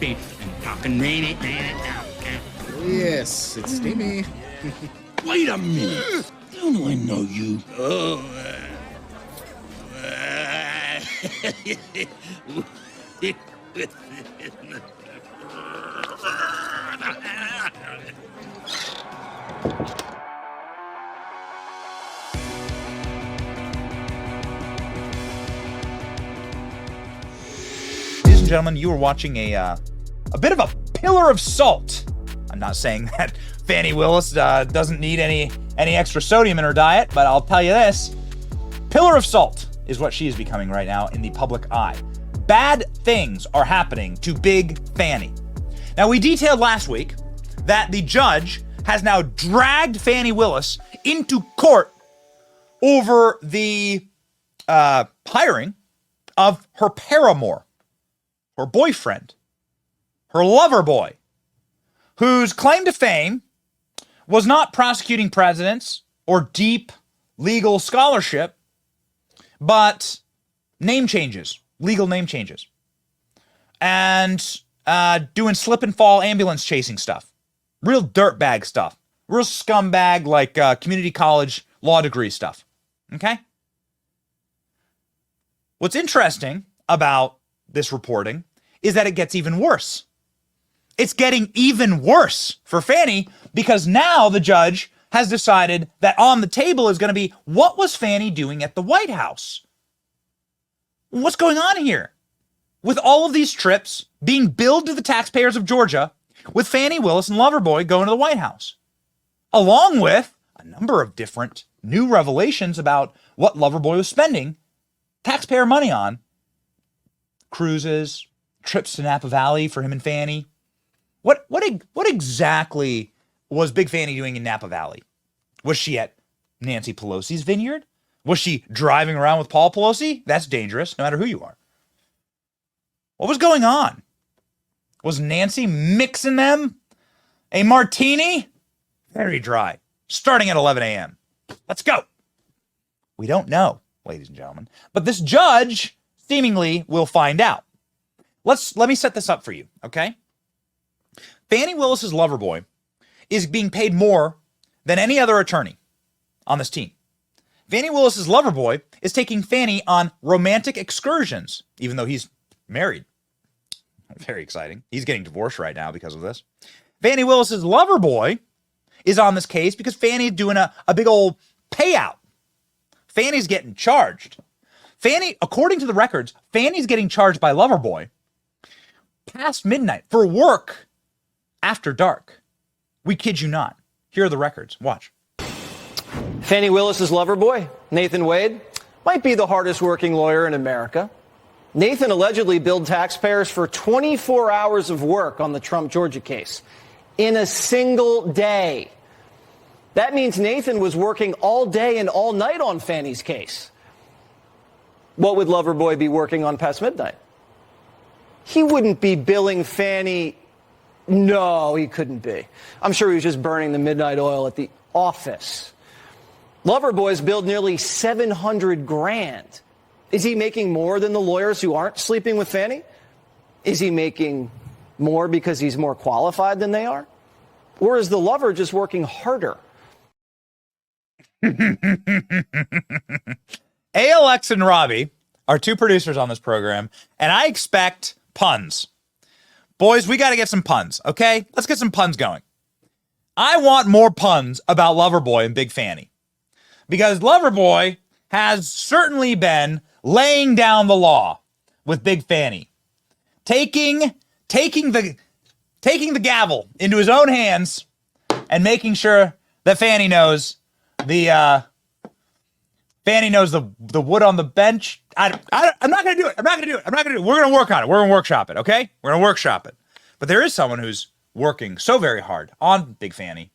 beef and talking, rain it down. Yes, it's steamy. Wait a minute. Don't I know you? Oh, Ladies and gentlemen, you are watching a bit of a pillar of salt. I'm not saying that Fani Willis doesn't need any extra sodium in her diet, but I'll tell you this, pillar of salt is what she is becoming right now in the public eye. Bad things are happening to Big Fani. Now, we detailed last week that the judge has now dragged Fani Willis into court over the hiring of her paramour, her boyfriend, her lover boy, whose claim to fame was not prosecuting presidents or deep legal scholarship, but name changes, legal name changes, and doing slip and fall ambulance chasing stuff, real dirtbag stuff, real scumbag like community college law degree stuff, okay? What's interesting about this reporting is that it gets even worse. It's getting even worse for Fani because now the judge has decided that on the table is going to be, what was Fani doing at the White House? What's going on here? With all of these trips being billed to the taxpayers of Georgia, with Fani Willis and Loverboy going to the White House, along with a number of different new revelations about what Loverboy was spending taxpayer money on. Cruises, trips to Napa Valley for him and Fani. What exactly was Big Fani doing in Napa Valley? Was she at Nancy Pelosi's vineyard? Was she driving around with Paul Pelosi? That's dangerous, no matter who you are. What was going on? Was Nancy mixing them a martini? Very dry. Starting at 11 a.m. Let's go. We don't know, ladies and gentlemen. But this judge seemingly will find out. Let me set this up for you, okay? Fani Willis's Loverboy is being paid more than any other attorney on this team. Fani Willis's Loverboy is taking Fani on romantic excursions, even though he's married. Very exciting. He's getting divorced right now because of this. Fani Willis's Loverboy is on this case because Fani's doing a big old payout. Fani's getting charged. Fani, according to the records, Fani's getting charged by Loverboy past midnight for work after dark. We kid you not. Here are the records. Watch. Fani Willis's Loverboy, Nathan Wade, might be the hardest working lawyer in America. Nathan allegedly billed taxpayers for 24 hours of work on the Trump Georgia case in a single day. That means Nathan was working all day and all night on Fani's case. What would Loverboy be working on past midnight? He wouldn't be billing Fani. No, he couldn't be. I'm sure he was just burning the midnight oil at the office. Loverboy's billed nearly $700,000. Is he making more than the lawyers who aren't sleeping with Fani? Is he making more because he's more qualified than they are? Or is the lover just working harder? ALX and Robbie are two producers on this program, and I expect puns. Boys, we got to get some puns, okay? Let's get some puns going. I want more puns about Loverboy and Big Fani, because Loverboy has certainly been laying down the law with Big Fani, taking the gavel into his own hands and making sure that Fani knows the wood on the bench. I'm not going to do it. We're going to work on it. We're going to workshop it, okay? We're going to workshop it. But there is someone who's working so very hard on Big Fani.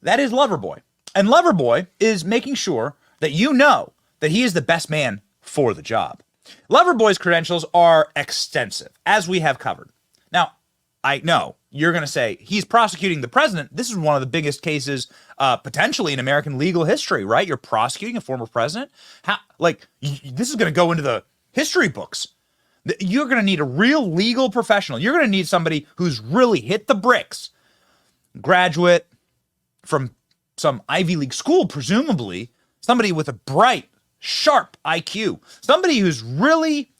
That is Loverboy. And Loverboy is making sure that you know that he is the best man for the job. Loverboy's credentials are extensive, as we have covered. Now, I know you're going to say he's prosecuting the president. This is one of the biggest cases potentially in American legal history, right? You're prosecuting a former president. This is going to go into the history books. You're going to need a real legal professional. You're going to need somebody who's really hit the bricks. Graduate from some Ivy League school, presumably. Somebody with a bright, sharp IQ. Somebody who's really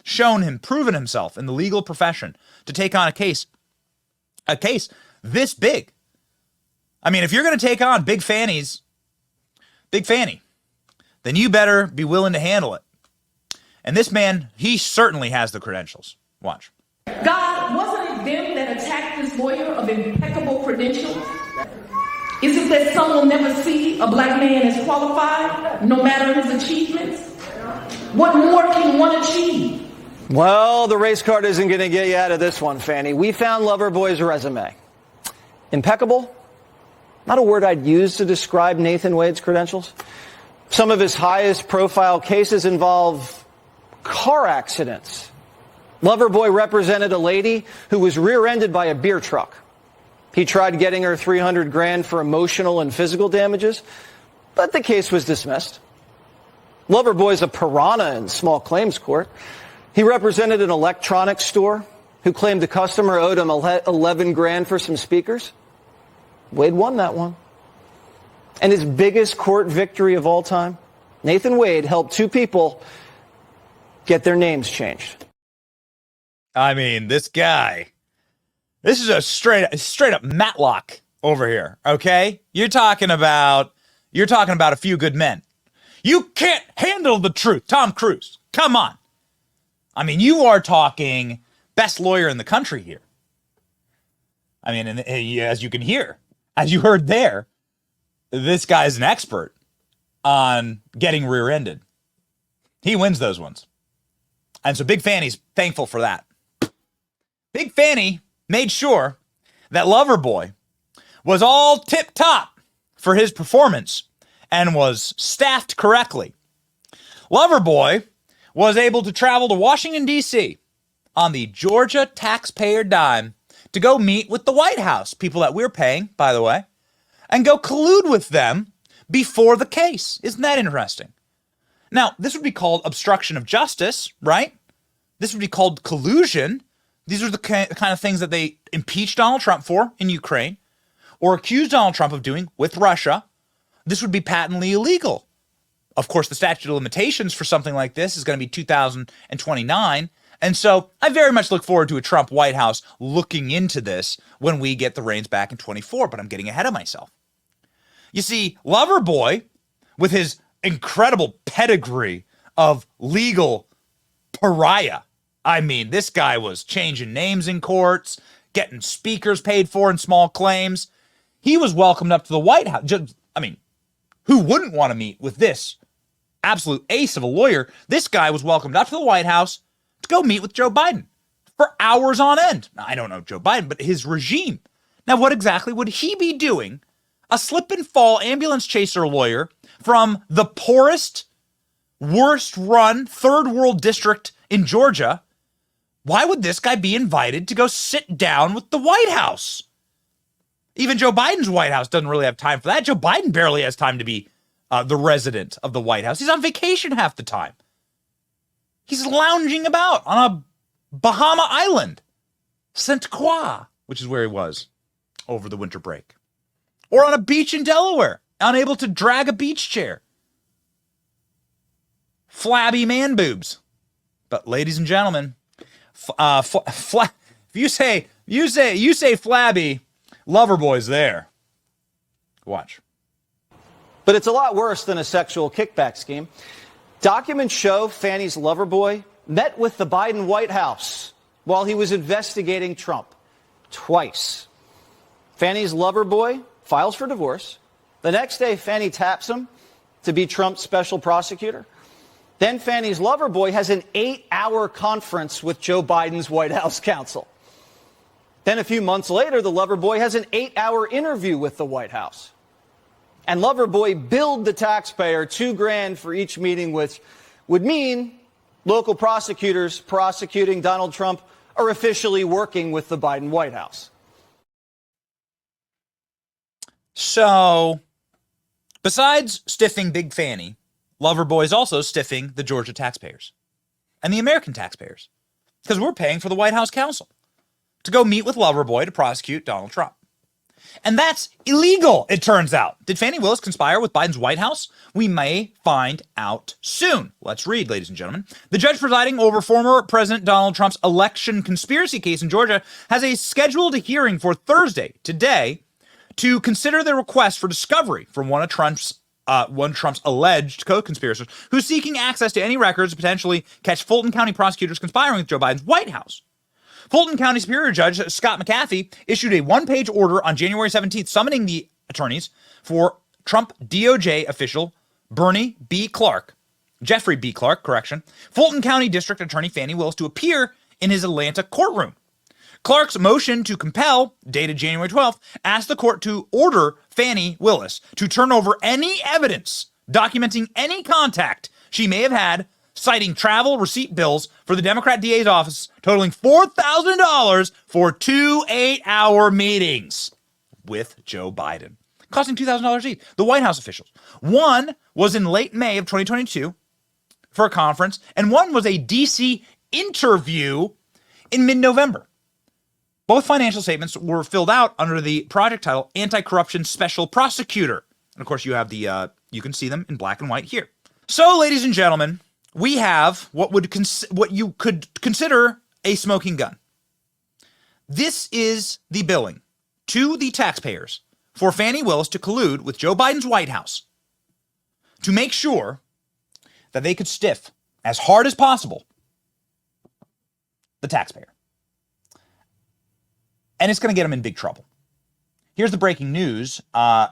proven himself in the legal profession to take on a case this big. I mean, if you're going to take on Big Fanny, then you better be willing to handle it. And this man, he certainly has the credentials. Watch. God, wasn't it them that attacked this lawyer of impeccable credentials? Is it that some will never see a black man as qualified, no matter his achievements? What more can one achieve? Well, the race card isn't going to get you out of this one, Fanny. We found Loverboy's resume. Impeccable? Not a word I'd use to describe Nathan Wade's credentials. Some of his highest profile cases involve car accidents. Loverboy represented a lady who was rear-ended by a beer truck. He tried getting her $300,000 for emotional and physical damages, but the case was dismissed. Loverboy's a piranha in small claims court. He represented an electronics store who claimed the customer owed him $11,000 for some speakers. Wade won that one. And his biggest court victory of all time, Nathan Wade helped two people get their names changed. I mean, this guy, this is a straight up Matlock over here, okay? You're talking about a few good men. You can't handle the truth, Tom Cruise. Come on. I mean, you are talking best lawyer in the country here. I mean, and as you can hear, as you heard there, this guy's an expert on getting rear-ended. He wins those ones. And so Big Fanny's thankful for that. Big Fanny made sure that Loverboy was all tip-top for his performance and was staffed correctly. Loverboy was able to travel to Washington, D.C. on the Georgia taxpayer dime to go meet with the White House, people that we're paying, by the way, and go collude with them before the case. Isn't that interesting? Now, this would be called obstruction of justice, right? This would be called collusion. These are the kind of things that they impeached Donald Trump for in Ukraine or accused Donald Trump of doing with Russia. This would be patently illegal. Of course, the statute of limitations for something like this is going to be 2029. And so I very much look forward to a Trump White House looking into this when we get the reins back in 24, but I'm getting ahead of myself. You see, Loverboy, with his incredible pedigree of legal pariah, I mean, this guy was changing names in courts, getting speakers paid for in small claims. He was welcomed up to the White House. I mean, who wouldn't want to meet with this absolute ace of a lawyer? This guy was welcomed up to the White House to go meet with Joe Biden for hours on end. Now, I don't know Joe Biden, but his regime. Now, what exactly would he be doing? A slip and fall ambulance chaser lawyer from the poorest, worst run third world district in Georgia. Why would this guy be invited to go sit down with the White House? Even Joe Biden's White House doesn't really have time for that. Joe Biden barely has time to be the resident of the White House. He's on vacation half the time. He's lounging about on a Bahama island, Saint Croix, which is where he was over the winter break. Or on a beach in Delaware, unable to drag a beach chair. Flabby man boobs. But ladies and gentlemen, if you say flabby, Loverboy's there. Watch. But it's a lot worse than a sexual kickback scheme. Documents show Fanny's Loverboy met with the Biden White House while he was investigating Trump twice. Fanny's Loverboy files for divorce. The next day, Fanny taps him to be Trump's special prosecutor. Then Fanny's Loverboy has an 8-hour conference with Joe Biden's White House counsel. Then a few months later, the Loverboy has an 8-hour interview with the White House. And Loverboy billed the taxpayer $2,000 for each meeting, which would mean local prosecutors prosecuting Donald Trump are officially working with the Biden White House. So, besides stiffing Big Fanny, Loverboy is also stiffing the Georgia taxpayers and the American taxpayers. because we're paying for the White House counsel to go meet with Loverboy to prosecute Donald Trump. And that's illegal, it turns out. Did Fani Willis conspire with Biden's White House? We may find out soon. Let's read, ladies and gentlemen. The judge presiding over former President Donald Trump's election conspiracy case in Georgia has a scheduled hearing for Thursday, today, to consider the request for discovery from one of Trump's alleged co-conspirators who's seeking access to any records to potentially catch Fulton County prosecutors conspiring with Joe Biden's White House. Fulton County Superior Judge Scott McAfee issued a one-page order on January 17th summoning the attorneys for Trump DOJ official Jeffrey B. Clark, Fulton County District Attorney Fani Willis to appear in his Atlanta courtroom. Clark's motion to compel, dated January 12th, asked the court to order Fani Willis to turn over any evidence documenting any contact she may have had, citing travel receipt bills for the Democrat DA's office totaling $4,000 for 2 8-hour meetings with Joe Biden, costing $2,000 each. The White House officials. One was in late May of 2022 for a conference, and one was a D.C. interview in mid-November. Both financial statements were filled out under the project title Anti-Corruption Special Prosecutor. And of course, you have you can see them in black and white here. So, ladies and gentlemen, we have what you could consider a smoking gun. This is the billing to the taxpayers for Fani Willis to collude with Joe Biden's White House to make sure that they could stiff as hard as possible the taxpayer. And it's going to get them in big trouble. Here's the breaking news.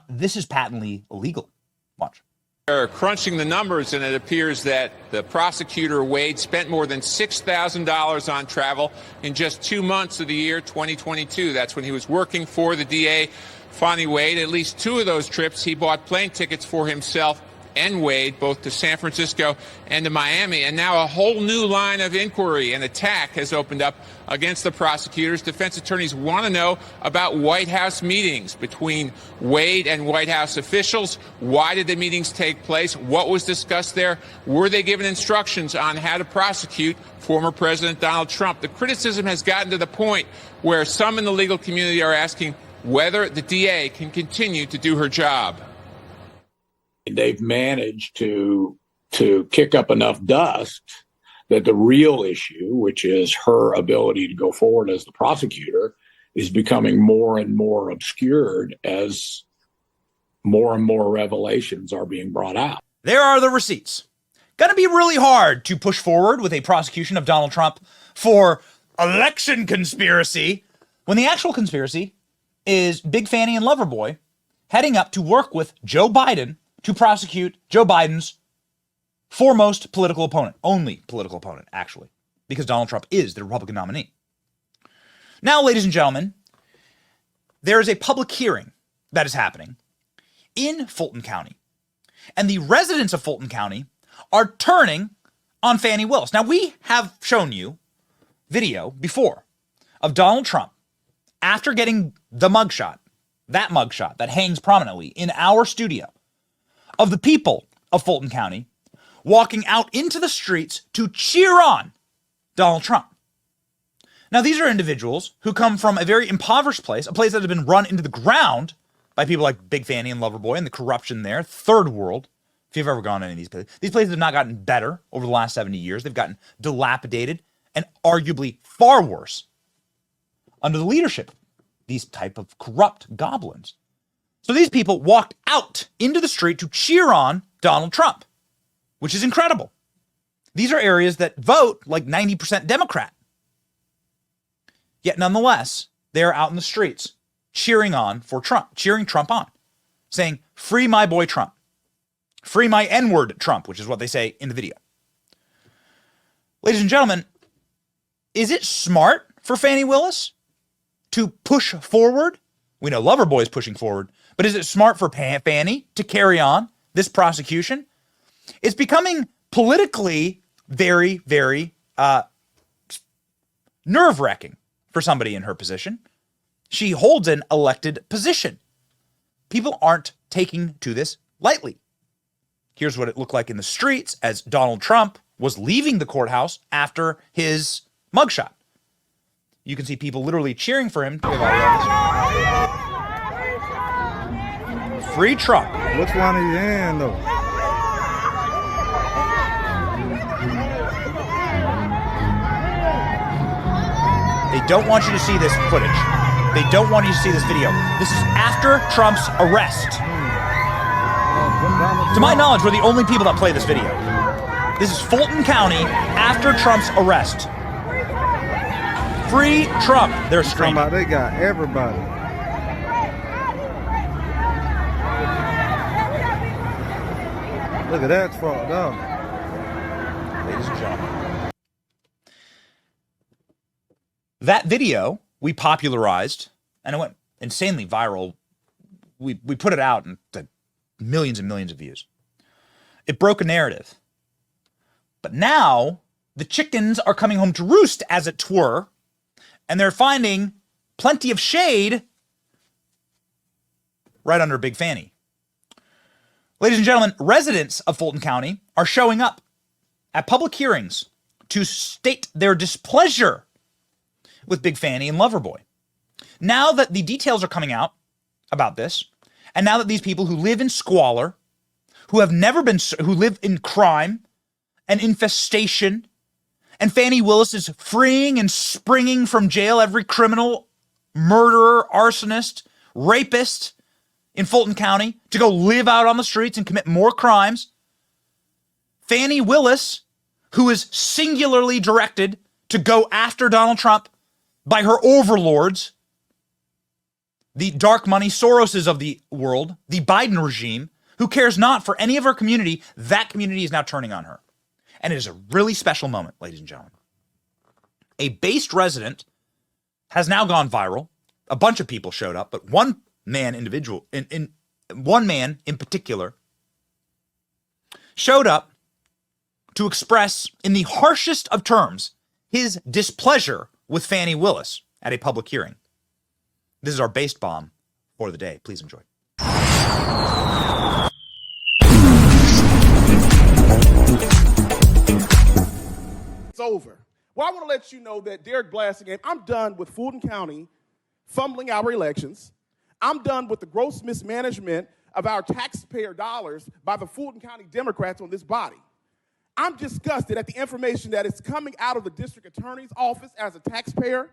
This is patently illegal. Watch. They're crunching the numbers, and it appears that the prosecutor, Wade, spent more than $6,000 on travel in just 2 months of the year 2022. That's when he was working for the DA, Fani Wade. At least 2 of those trips, he bought plane tickets for himself and Wade, both to San Francisco and to Miami. And now a whole new line of inquiry and attack has opened up against the prosecutors. Defense attorneys want to know about White House meetings between Wade and White House officials. Why did the meetings take place? What was discussed there? Were they given instructions on how to prosecute former President Donald Trump? The criticism has gotten to the point where some in the legal community are asking whether the DA can continue to do her job. They've managed to kick up enough dust that the real issue, which is her ability to go forward as the prosecutor, is becoming more and more obscured as more and more revelations are being brought out. There are the receipts. Going to be really hard to push forward with a prosecution of Donald Trump for election conspiracy when the actual conspiracy is Big Fani and Loverboy heading up to work with Joe Biden to prosecute Joe Biden's foremost political opponent, only political opponent, actually, because Donald Trump is the Republican nominee. Now, ladies and gentlemen, there is a public hearing that is happening in Fulton County, and the residents of Fulton County are turning on Fani Willis. Now, we have shown you video before of Donald Trump after getting the mugshot that hangs prominently in our studio, of the people of Fulton County walking out into the streets to cheer on Donald Trump. Now, these are individuals who come from a very impoverished place, a place that has been run into the ground by people like Big Fani and Loverboy and the corruption there, third world. If you've ever gone to any of these places have not gotten better over the last 70 years. They've gotten dilapidated and arguably far worse under the leadership of these type of corrupt goblins. So these people walked out into the street to cheer on Donald Trump, which is incredible. These are areas that vote like 90% Democrat. Yet nonetheless, they are out in the streets cheering on for Trump, cheering Trump on, saying, "Free my boy Trump. Free my N-word Trump," which is what they say in the video. Ladies and gentlemen, is it smart for Fani Willis to push forward? We know Loverboy is pushing forward, but is it smart for Fani to carry on this prosecution? It's becoming politically very, very nerve-wracking for somebody in her position. She holds an elected position. People aren't taking to this lightly. Here's what it looked like in the streets as Donald Trump was leaving the courthouse after his mugshot. You can see people literally cheering for him. Free Trump. Which one are you in, though? They don't want you to see this footage. They don't want you to see this video. This is after Trump's arrest. To my knowledge, we're the only people that play this video. This is Fulton County after Trump's arrest. Free Trump. They're screaming. They got everybody. Look at that fucked up. Ladies and gentlemen. That video we popularized, and it went insanely viral. We put it out and millions and millions of views. It broke a narrative. But now the chickens are coming home to roost, as it were, and they're finding plenty of shade right under Big Fani. Ladies and gentlemen, residents of Fulton County are showing up at public hearings to state their displeasure with Big Fani and Loverboy. Now that the details are coming out about this, and now that these people who live in squalor, who live in crime and infestation, and Fani Willis is freeing and springing from jail every criminal, murderer, arsonist, rapist in Fulton County to go live out on the streets and commit more crimes. Fani Willis, who is singularly directed to go after Donald Trump by her overlords, the dark money Soroses of the world, the Biden regime, who cares not for any of her community. That community is now turning on her. And it is a really special moment, ladies and gentlemen. A based resident has now gone viral. A bunch of people showed up, but one man in particular showed up to express in the harshest of terms his displeasure with Fani Willis at a public hearing. This is our based bomb for the day. Please enjoy. It's over. Well, I want to let you know that Derek Blasingame, I'm done with Fulton County fumbling our elections. I'm done with the gross mismanagement of our taxpayer dollars by the Fulton County Democrats on this body. I'm disgusted at the information that is coming out of the district attorney's office as a taxpayer.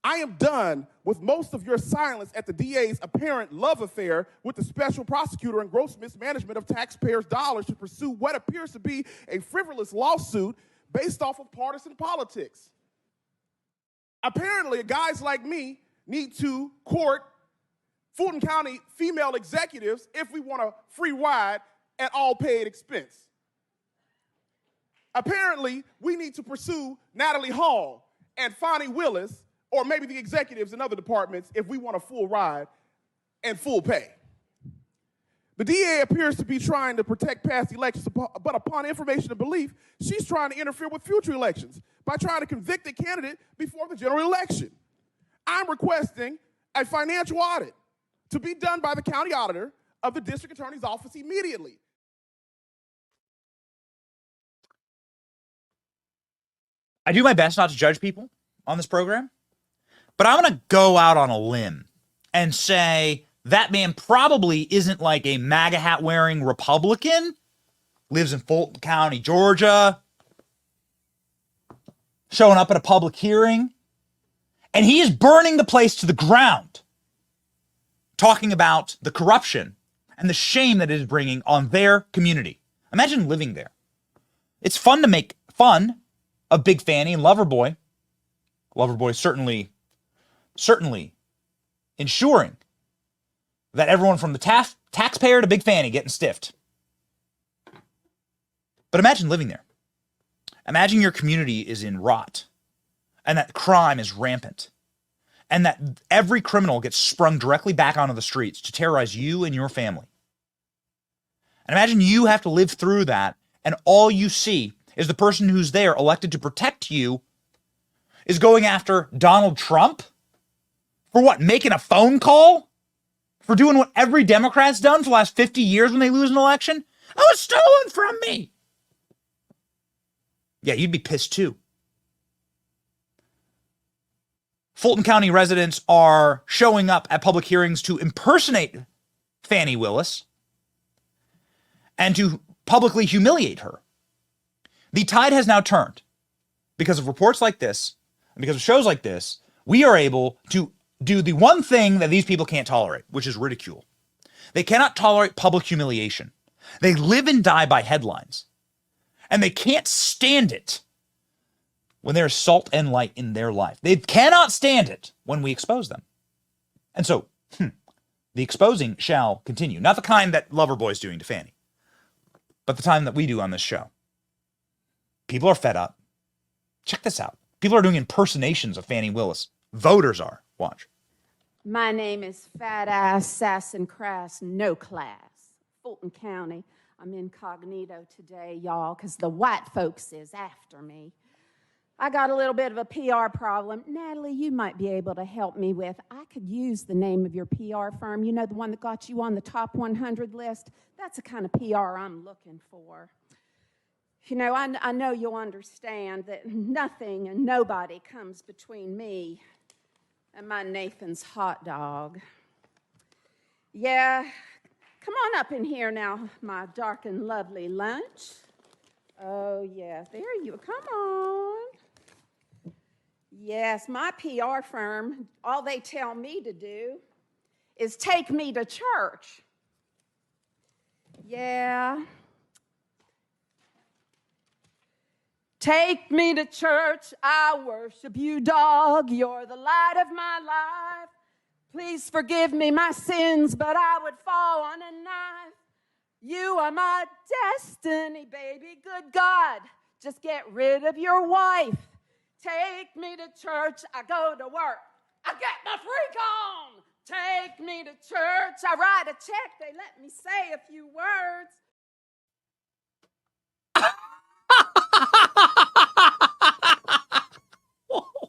I am done with most of your silence at the DA's apparent love affair with the special prosecutor and gross mismanagement of taxpayers' dollars to pursue what appears to be a frivolous lawsuit based off of partisan politics. Apparently, guys like me need to court Fulton County female executives if we want a free ride at all paid expense. Apparently, we need to pursue Natalie Hall and Fani Willis, or maybe the executives in other departments, if we want a full ride and full pay. The DA appears to be trying to protect past elections, but upon information and belief, she's trying to interfere with future elections by trying to convict a candidate before the general election. I'm requesting a financial audit to be done by the county auditor of the district attorney's office immediately. I do my best not to judge people on this program, but I'm going to go out on a limb and say that man probably isn't like a MAGA hat wearing Republican, lives in Fulton County, Georgia, showing up at a public hearing, and he is burning the place to the ground, talking about the corruption and the shame that it is bringing on their community. Imagine living there. It's fun to make fun of Big Fani and Loverboy. Loverboy certainly ensuring that everyone from the taxpayer to Big Fani getting stiffed. But imagine living there. Imagine your community is in rot, and that crime is rampant, and that every criminal gets sprung directly back onto the streets to terrorize you and your family. And imagine you have to live through that, and all you see is the person who's there elected to protect you is going after Donald Trump for what? Making a phone call? For doing what every Democrat's done for the last 50 years when they lose an election? That was stolen from me. Yeah, you'd be pissed too. Fulton County residents are showing up at public hearings to impersonate Fani Willis and to publicly humiliate her. The tide has now turned. Because of reports like this, and because of shows like this, we are able to do the one thing that these people can't tolerate, which is ridicule. They cannot tolerate public humiliation. They live and die by headlines. And they can't stand it when there's salt and light in their life. They cannot stand it when we expose them. And so, the exposing shall continue. Not the kind that Loverboy is doing to Fani, but the time that we do on this show. People are fed up. Check this out. People are doing impersonations of Fani Willis. Voters are. Watch. My name is Fat Ass Sass and Crass No Class, Fulton County. I'm incognito today, y'all, because the white folks is after me. I got a little bit of a PR problem. Natalie, you might be able to help me with. I could use the name of your PR firm. You know, the one that got you on the top 100 list? That's the kind of PR I'm looking for. You know, I know you'll understand that nothing and nobody comes between me and my Nathan's hot dog. Yeah, come on up in here now, my dark and lovely lunch. Oh, yeah, there you come on. Yes, my PR firm, all they tell me to do is take me to church. Yeah. Take me to church, I worship you, dog. You're the light of my life. Please forgive me my sins, but I would fall on a knife. You are my destiny, baby. Good God, just get rid of your wife. Take me to church, I go to work. I get my freak on. Take me to church, I write a check. They let me say a few words.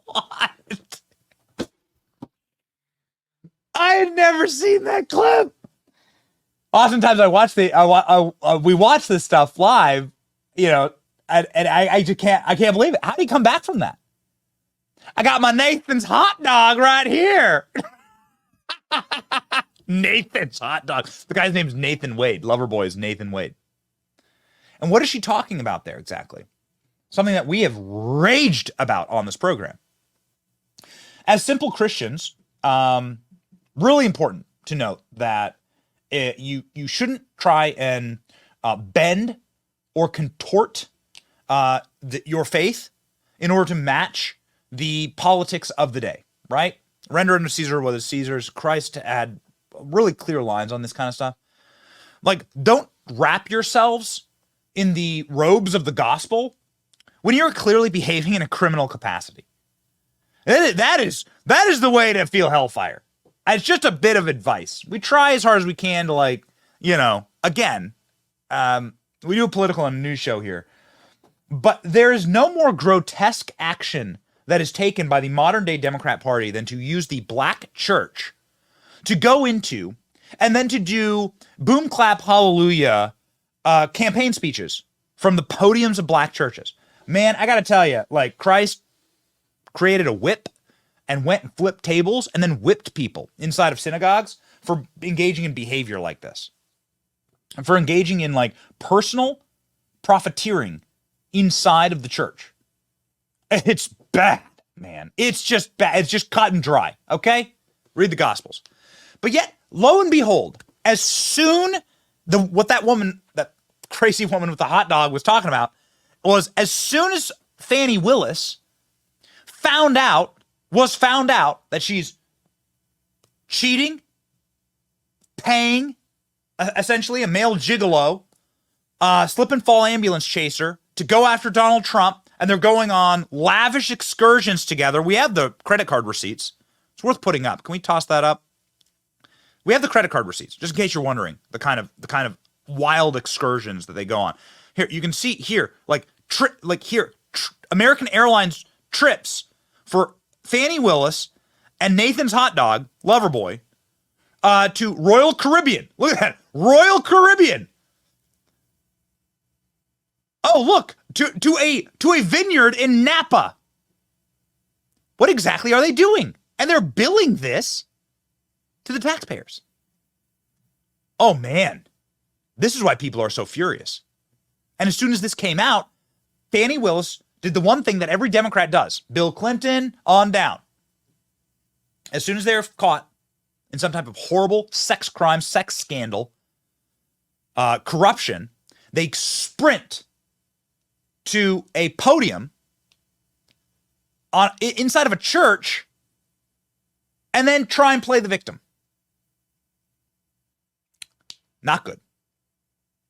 What? I had never seen that clip. Oftentimes we watch this stuff live, you know, and I just can't believe it. How did he come back from that? I got my Nathan's hot dog right here. Nathan's hot dog. The guy's name's Nathan Wade. Loverboy is Nathan Wade. And what is she talking about there exactly? Something that we have raged about on this program. As simple Christians, really important to note that you shouldn't try and bend or contort your faith in order to match the politics of the day, right? Render unto Caesar what is Caesar's. Christ had really clear lines on this kind of stuff. Like, don't wrap yourselves in the robes of the gospel when you're clearly behaving in a criminal capacity. That is the way to feel hellfire. It's just a bit of advice. We try as hard as we can to, like, you know, again, we do a political and news show here, but there is no more grotesque action that is taken by the modern day Democrat Party than to use the black church to go into and then to do boom clap hallelujah campaign speeches from the podiums of black churches. Man, I gotta tell you, like, Christ created a whip and went and flipped tables and then whipped people inside of synagogues for engaging in behavior like this. And for engaging in, like, personal profiteering inside of the church. It's bad, man. It's just bad. It's just cut and dry, okay? Read the Gospels. But yet, lo and behold, as soon what that crazy woman with the hot dog was talking about was, as soon as Fani Willis found out that she's cheating, paying essentially a male gigolo, slip and fall ambulance chaser to go after Donald Trump, and they're going on lavish excursions together. We have the credit card receipts. It's worth putting up. Can we toss that up? We have the credit card receipts, just in case you're wondering the kind of wild excursions that they go on. Here, you can see here, American Airlines trips for Fani Willis and Nathan's hot dog, Loverboy, to Royal Caribbean. Look at that, Royal Caribbean. Oh, look, to a vineyard in Napa. What exactly are they doing? And they're billing this to the taxpayers. Oh, man. This is why people are so furious. And as soon as this came out, Fani Willis did the one thing that every Democrat does. Bill Clinton on down. As soon as they're caught in some type of horrible sex crime, sex scandal, corruption, they sprint to a podium inside of a church and then try and play the victim. Not good.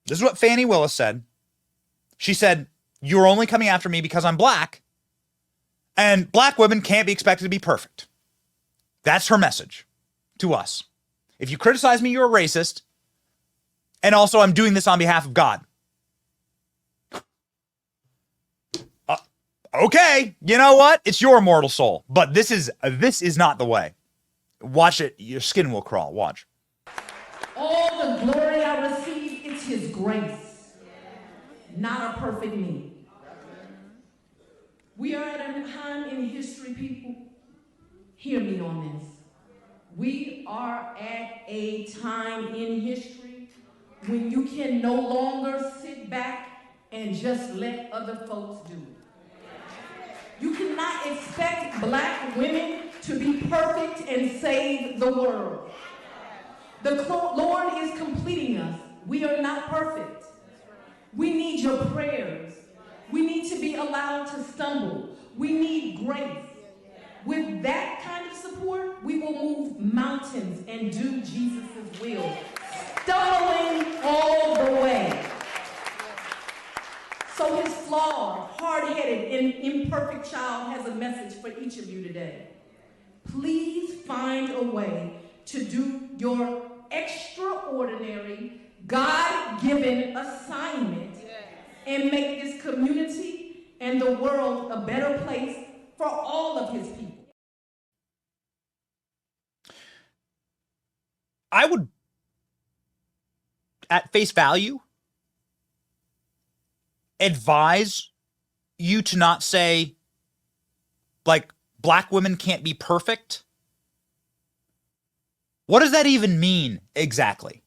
This is what Fani Willis said. She said, "You're only coming after me because I'm black, and black women can't be expected to be perfect." That's her message to us. If you criticize me, you're a racist. And also, I'm doing this on behalf of God. Okay, you know what? It's your immortal soul. But this is not the way. Watch it. Your skin will crawl. Watch. All the glory I receive, it's his grace, not a perfect me. We are at a time in history, people. Hear me on this. We are at a time in history when you can no longer sit back and just let other folks do it. You cannot expect black women to be perfect and save the world. The Lord is completing us. We are not perfect. We need your prayers. We need to be allowed to stumble. We need grace. With that kind of support, we will move mountains and do Jesus' will, stumbling all the way. So his flawed, hard-headed, and imperfect child has a message for each of you today. Please find a way to do your extraordinary, God-given assignment and make this community and the world a better place for all of his people. I would, at face value, advise you to not say, like, black women can't be perfect. What does that even mean exactly?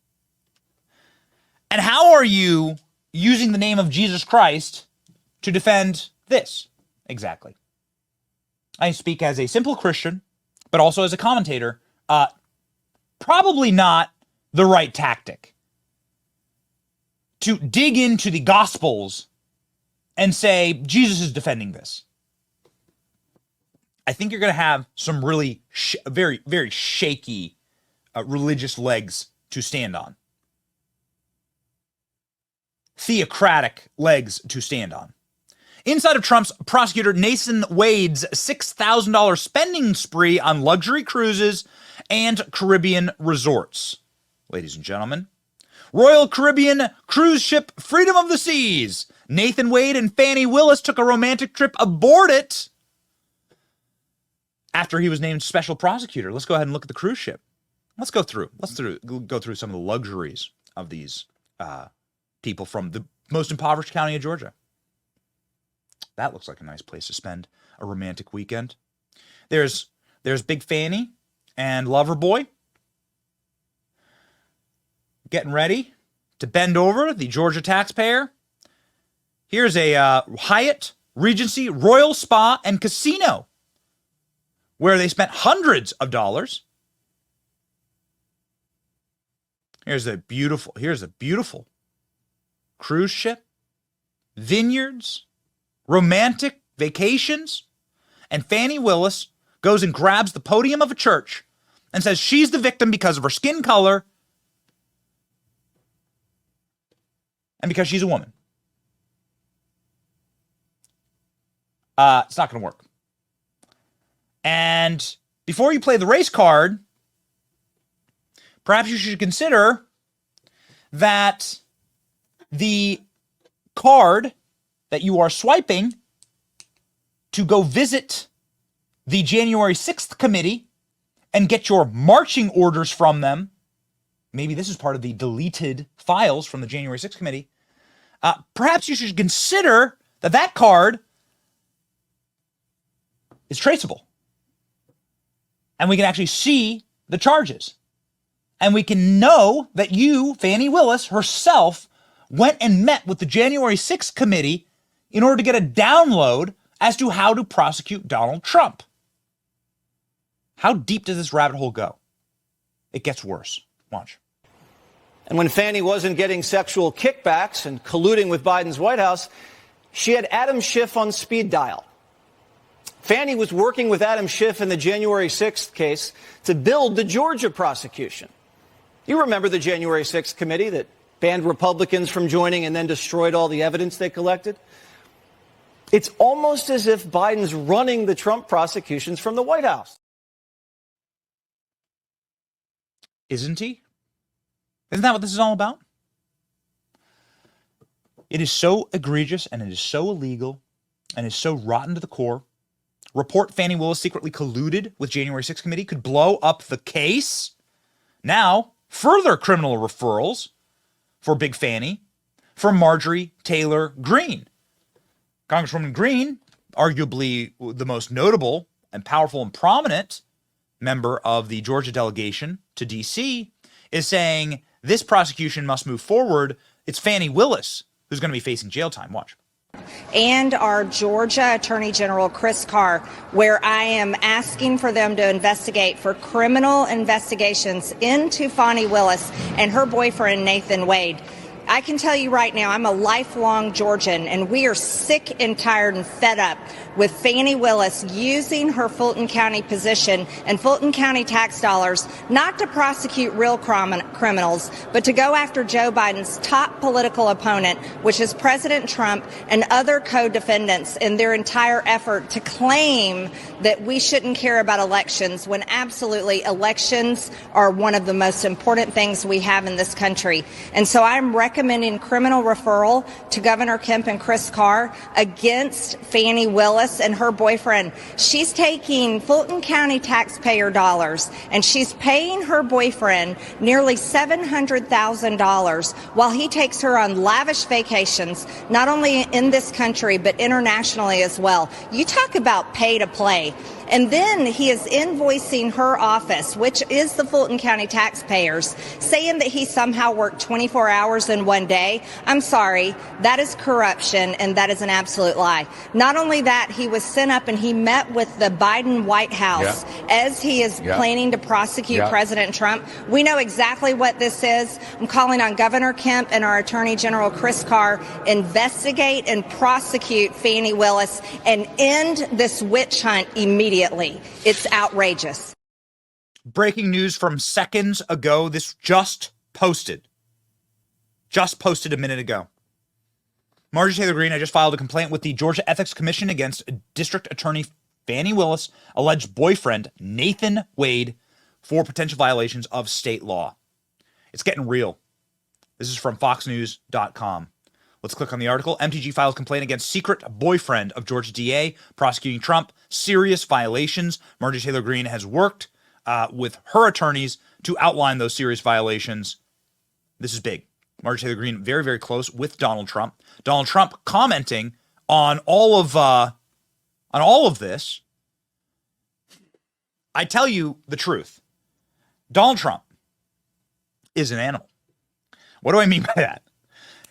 And how are you using the name of Jesus Christ to defend this exactly? I speak as a simple Christian, but also as a commentator. Probably not the right tactic to dig into the Gospels and say, Jesus is defending this. I think you're going to have some really very, very shaky religious legs to stand on. Theocratic legs to stand on. Inside of Trump's prosecutor Nathan Wade's $6,000 spending spree on luxury cruises and Caribbean resorts. Ladies and gentlemen, Royal Caribbean cruise ship Freedom of the Seas. Nathan Wade and Fani Willis took a romantic trip aboard it after he was named special prosecutor. Let's go ahead and look at the cruise ship. Let's go through some of the luxuries of these people from the most impoverished county of Georgia. That looks like a nice place to spend a romantic weekend. There's Big Fani and Loverboy getting ready to bend over the Georgia taxpayer. Here's a Hyatt Regency Royal Spa and Casino where they spent hundreds of dollars. Here's a beautiful cruise ship, vineyards, romantic vacations, and Fani Willis goes and grabs the podium of a church and says she's the victim because of her skin color and because she's a woman. It's not going to work. And before you play the race card, perhaps you should consider that the card that you are swiping to go visit the January 6th committee and get your marching orders from them. Maybe this is part of the deleted files from the January 6th committee. Perhaps you should consider that card is traceable. and we can actually see the charges. And we can know that you, Fani Willis herself, went and met with the January 6th committee in order to get a download as to how to prosecute Donald Trump. How deep does this rabbit hole go? It gets worse. Watch. And when Fani wasn't getting sexual kickbacks and colluding with Biden's White House, she had Adam Schiff on speed dial. Fani was working with Adam Schiff in the January 6th case to build the Georgia prosecution. You remember the January 6th committee that banned Republicans from joining and then destroyed all the evidence they collected? It's almost as if Biden's running the Trump prosecutions from the White House. Isn't he? Isn't that what this is all about? It is so egregious and it is so illegal and is so rotten to the core. Report Fani Willis secretly colluded with January 6th committee could blow up the case. Now, further criminal referrals for Big Fani from Marjorie Taylor Greene. Congresswoman Greene, arguably the most notable and powerful and prominent member of the Georgia delegation to D.C., is saying this prosecution must move forward. It's Fani Willis who's going to be facing jail time. Watch. And our Georgia Attorney General Chris Carr, where I am asking for them to investigate for criminal investigations into Fani Willis and her boyfriend Nathan Wade. I can tell you right now, I'm a lifelong Georgian, and we are sick and tired and fed up with Fani Willis using her Fulton County position and Fulton County tax dollars not to prosecute real criminals, but to go after Joe Biden's top political opponent, which is President Trump and other co-defendants in their entire effort to claim that we shouldn't care about elections when absolutely elections are one of the most important things we have in this country. And so I'm recommending criminal referral to Governor Kemp and Chris Carr against Fani Willis and her boyfriend. She's taking Fulton County taxpayer dollars and she's paying her boyfriend nearly $700,000 while he takes her on lavish vacations, not only in this country but internationally as well. You talk about pay to play. And then he is invoicing her office, which is the Fulton County taxpayers, saying that he somehow worked 24 hours in one day. I'm sorry, that is corruption, and that is an absolute lie. Not only that, he was sent up and he met with the Biden White House as he is planning to prosecute President Trump. We know exactly what this is. I'm calling on Governor Kemp and our Attorney General Chris Carr, investigate and prosecute Fani Willis and end this witch hunt immediately. It's outrageous. Breaking news from seconds ago. This just posted a minute ago. Marjorie Taylor Greene, I just filed a complaint with the Georgia Ethics Commission against District Attorney Fani Willis' alleged boyfriend, Nathan Wade, for potential violations of state law. It's getting real. This is from foxnews.com. Let's click on the article. MTG files complaint against secret boyfriend of Georgia DA prosecuting Trump. Serious violations. Marjorie Taylor Greene has worked with her attorneys to outline those serious violations. This is big. Marjorie Taylor Greene very, very close with Donald Trump. Donald Trump commenting on all of this. I tell you the truth. Donald Trump is an animal. What do I mean by that?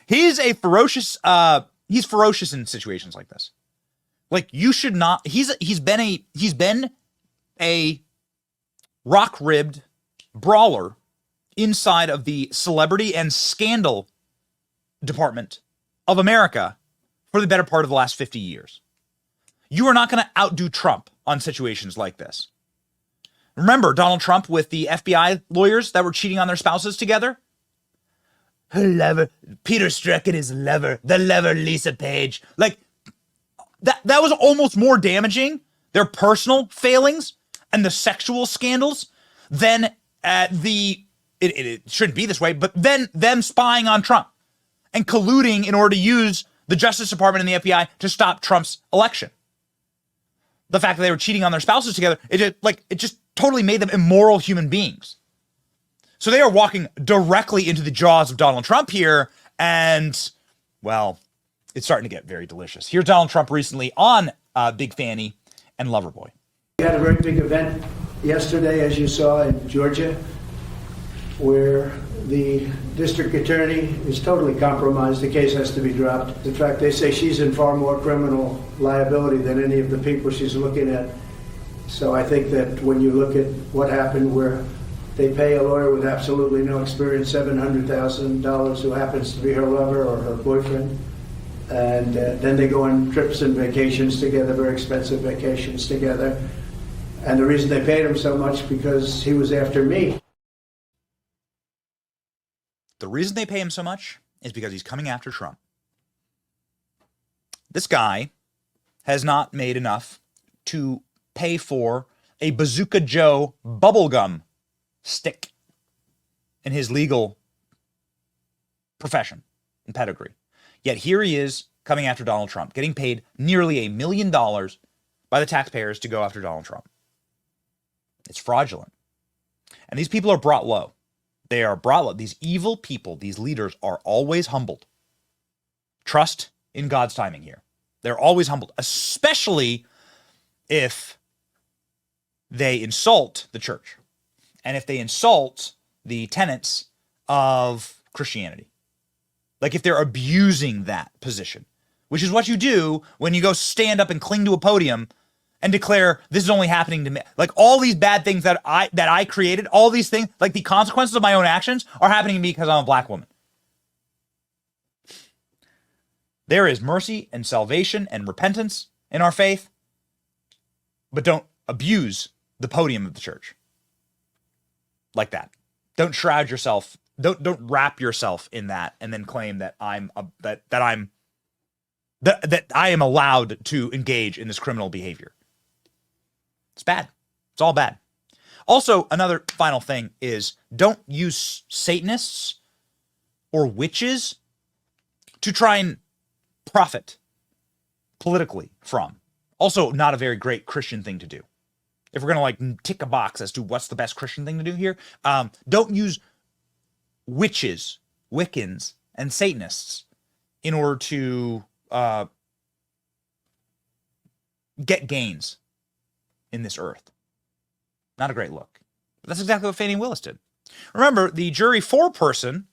He's ferocious in situations like this. Like, you should not, he's been a rock-ribbed brawler inside of the celebrity and scandal department of America for the better part of the last 50 years. You are not going to outdo Trump on situations like this. Remember Donald Trump with the FBI lawyers that were cheating on their spouses together? Her lover, Peter Strzok and his lover, the lover Lisa Page. Like, that was almost more damaging, their personal failings and the sexual scandals, than it shouldn't be this way, but then them spying on Trump and colluding in order to use the Justice Department and the FBI to stop Trump's election. The fact that they were cheating on their spouses together, it just totally made them immoral human beings. So they are walking directly into the jaws of Donald Trump here, and, well, it's starting to get very delicious. Here's Donald Trump recently on Big Fani and Loverboy. We had a very big event yesterday, as you saw in Georgia, where the district attorney is totally compromised. The case has to be dropped. In fact, they say she's in far more criminal liability than any of the people she's looking at. So I think that when you look at what happened where they pay a lawyer with absolutely no experience $700,000 who happens to be her lover or her boyfriend, and then they go on trips and vacations together, very expensive vacations together. And the reason they paid him so much because he was after me. The reason they pay him so much is because he's coming after Trump. This guy has not made enough to pay for a Bazooka Joe bubblegum stick in his legal profession and pedigree. Yet here he is coming after Donald Trump, getting paid nearly $1 million by the taxpayers to go after Donald Trump. It's fraudulent. And these people are brought low. They are brought low. These evil people, these leaders are always humbled. Trust in God's timing here. They're always humbled, especially if they insult the church and if they insult the tenets of Christianity. Like if they're abusing that position, which is what you do when you go stand up and cling to a podium and declare this is only happening to me. Like all these bad things that I created, all these things, like the consequences of my own actions are happening to me because I'm a black woman. There is mercy and salvation and repentance in our faith, but don't abuse the podium of the church like that. Don't shroud yourself. Don't wrap yourself in that and then claim that that I am allowed to engage in this criminal behavior. It's bad. It's all bad. Also, another final thing is don't use Satanists or witches to try and profit politically from. Also, not a very great Christian thing to do. If we're going to like tick a box as to what's the best Christian thing to do here, don't use witches, Wiccans, and Satanists in order to get gains in this earth. Not a great look. But that's exactly what Fani Willis did. Remember, the jury foreperson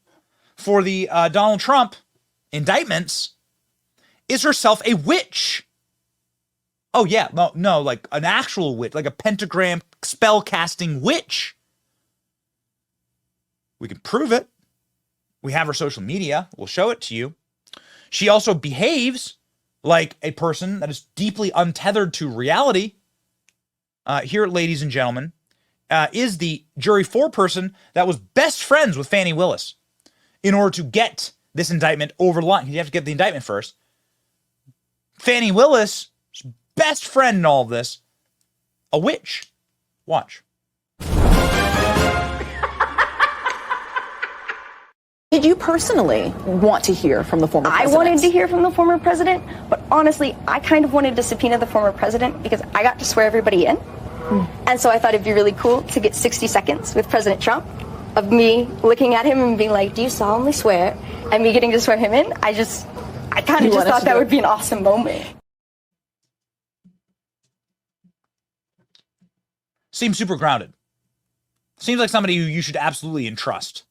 for the Donald Trump indictments is herself a witch. Oh yeah, no, like an actual witch, like a pentagram spell-casting witch. We can prove it. We have her social media. We'll show it to you. She also behaves like a person that is deeply untethered to reality. Here, ladies and gentlemen, is the jury foreperson that was best friends with Fani Willis in order to get this indictment over the line. You have to get the indictment first. Fani Willis, best friend in all of this, a witch. Watch. Did you personally want to hear from the former president? I wanted to hear from the former president, but honestly, I kind of wanted to subpoena the former president because I got to swear everybody in. And so I thought it'd be really cool to get 60 seconds with President Trump of me looking at him and being like, do you solemnly swear? And me getting to swear him in. I kind of just thought that would be an awesome moment. Seems super grounded. Seems like somebody who you should absolutely entrust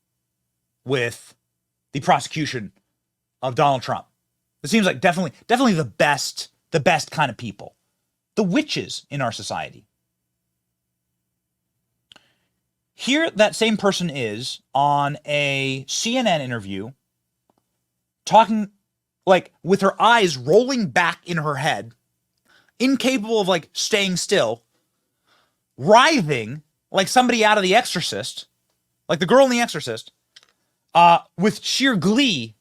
with the prosecution of Donald Trump. It seems like definitely the best kind of people. The witches in our society. Here, that same person is on a CNN interview talking like with her eyes rolling back in her head, incapable of like staying still, writhing like somebody out of The Exorcist, like the girl in The Exorcist, with sheer glee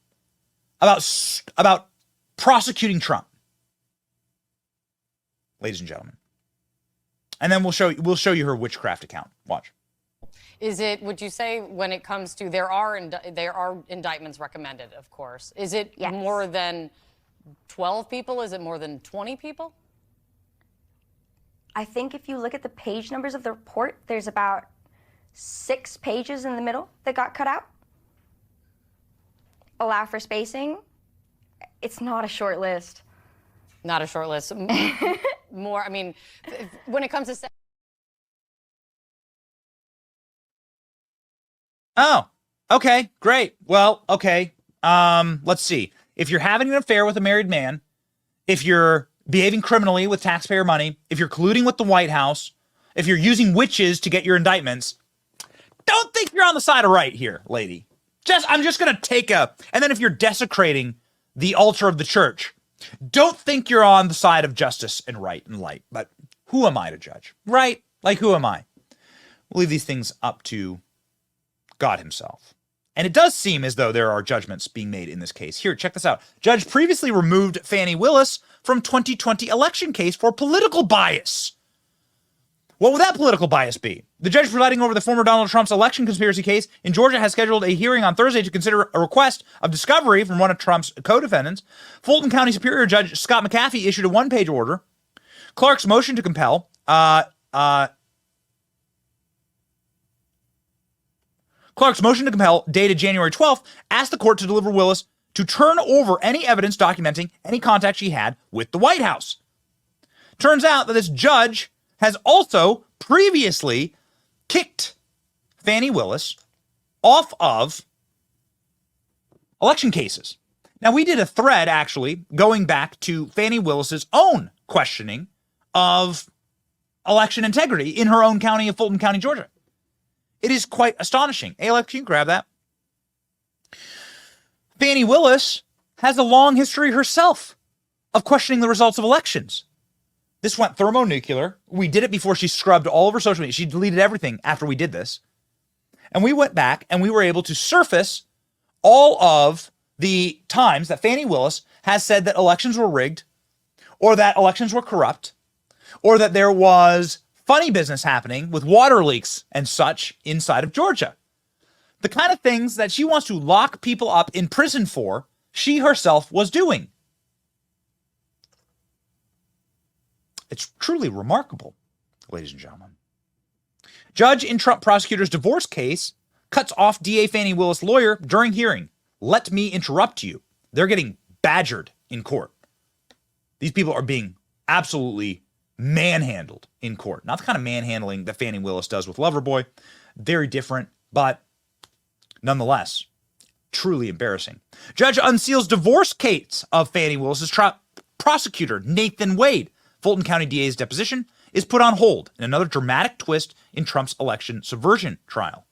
about prosecuting Trump, ladies and gentlemen. And then we'll show you her witchcraft account. Watch. Is it, would you say, when it comes to, there are indictments recommended, of course. Is it more than 12 people? Is it more than 20 people? I think if you look at the page numbers of the report, there's about 6 pages in the middle that got cut out. Allow for spacing. It's not a short list. Not a short list. More, I mean, when it comes to Oh, okay, great. Well, okay. Let's see. If you're having an affair with a married man, if you're behaving criminally with taxpayer money, if you're colluding with the White House, if you're using witches to get your indictments, don't think you're on the side of right here, lady. I'm just going to take and then if you're desecrating the altar of the church, don't think you're on the side of justice and right and light. But who am I to judge, right? Like, who am I? We'll leave these things up to God himself. And it does seem as though there are judgments being made in this case. Here, check this out. Judge previously removed Fani Willis from 2020 election case for political bias. What would that political bias be? The judge presiding over the former Donald Trump's election conspiracy case in Georgia has scheduled a hearing on Thursday to consider a request of discovery from one of Trump's co-defendants. Fulton County Superior Judge Scott McAfee issued a one-page order. Clark's motion to compel, dated January 12th, asked the court to deliver Willis to turn over any evidence documenting any contact she had with the White House. Turns out that this judge has also previously kicked Fani Willis off of election cases. Now, we did a thread, actually, going back to Fani Willis's own questioning of election integrity in her own county of Fulton County, Georgia. It is quite astonishing. Hey, Alex, can you grab that? Fani Willis has a long history herself of questioning the results of elections. This went thermonuclear. We did it before she scrubbed all of her social media. She deleted everything after we did this. And we went back and we were able to surface all of the times that Fani Willis has said that elections were rigged, or that elections were corrupt, or that there was funny business happening with water leaks and such inside of Georgia. The kind of things that she wants to lock people up in prison for, she herself was doing. It's truly remarkable, ladies and gentlemen. Judge in Trump prosecutor's divorce case cuts off DA Fani Willis' lawyer during hearing. Let me interrupt you. They're getting badgered in court. These people are being absolutely manhandled in court. Not the kind of manhandling that Fani Willis does with Loverboy. Very different, but nonetheless, truly embarrassing. Judge unseals divorce case of Fani Willis' prosecutor, Nathan Wade. Fulton County DA's deposition is put on hold in another dramatic twist in Trump's election subversion trial.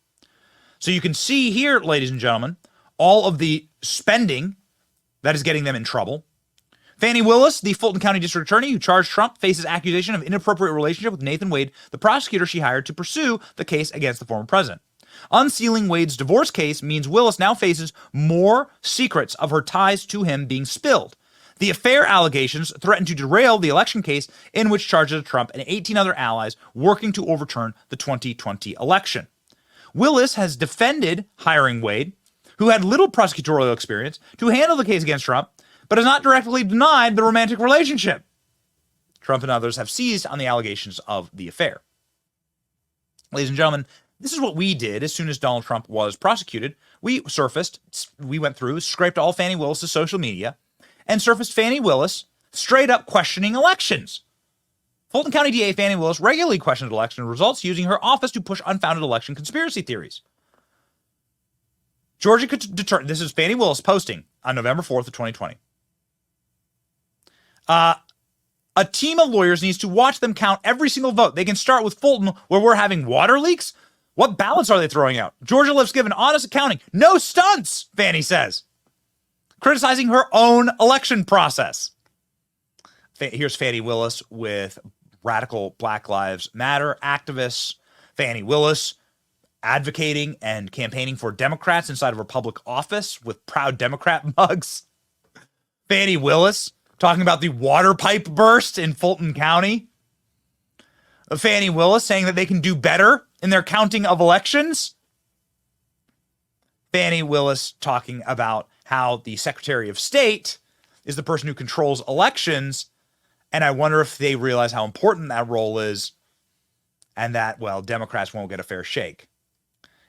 So you can see here, ladies and gentlemen, all of the spending that is getting them in trouble. Fani Willis, the Fulton County District Attorney who charged Trump, faces accusation of inappropriate relationship with Nathan Wade, the prosecutor she hired to pursue the case against the former president. Unsealing Wade's divorce case means Willis now faces more secrets of her ties to him being spilled. The affair allegations threaten to derail the election case in which charges of Trump and 18 other allies working to overturn the 2020 election. Willis has defended hiring Wade, who had little prosecutorial experience, to handle the case against Trump, but has not directly denied the romantic relationship. Trump and others have seized on the allegations of the affair. Ladies and gentlemen, this is what we did as soon as Donald Trump was prosecuted. We went through, scraped all Fani Willis' social media, and surfaced Fani Willis straight up questioning elections. Fulton County DA Fani Willis regularly questioned election results using her office to push unfounded election conspiracy theories. Georgia could determine, this is Fani Willis posting on November 4th of 2020. A team of lawyers needs to watch them count every single vote. They can start with Fulton, where we're having water leaks. What ballots are they throwing out? Georgia let's give an honest accounting. No stunts, Fani says, criticizing her own election process. Here's Fani Willis with radical Black Lives Matter activists. Fani Willis advocating and campaigning for Democrats inside of her public office with proud Democrat mugs. Fani Willis talking about the water pipe burst in Fulton County. Fani Willis saying that they can do better in their counting of elections. Fani Willis talking about how the Secretary of State is the person who controls elections, and I wonder if they realize how important that role is, and that, well, Democrats won't get a fair shake.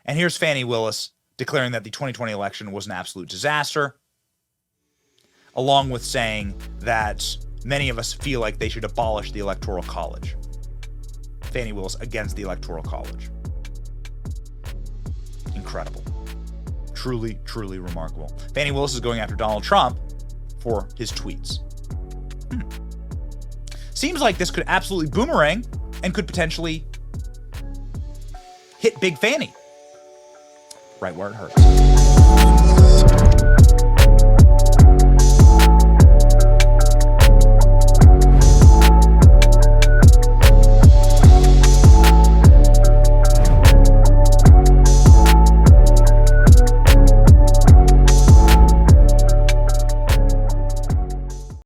And here's Fani Willis declaring that the 2020 election was an absolute disaster, along with saying that many of us feel like they should abolish the Electoral College. Fani Willis against the Electoral College. incredible. Truly, truly remarkable. Fani Willis is going after Donald Trump for his tweets. Seems like this could absolutely boomerang and could potentially hit Big Fani right where it hurts.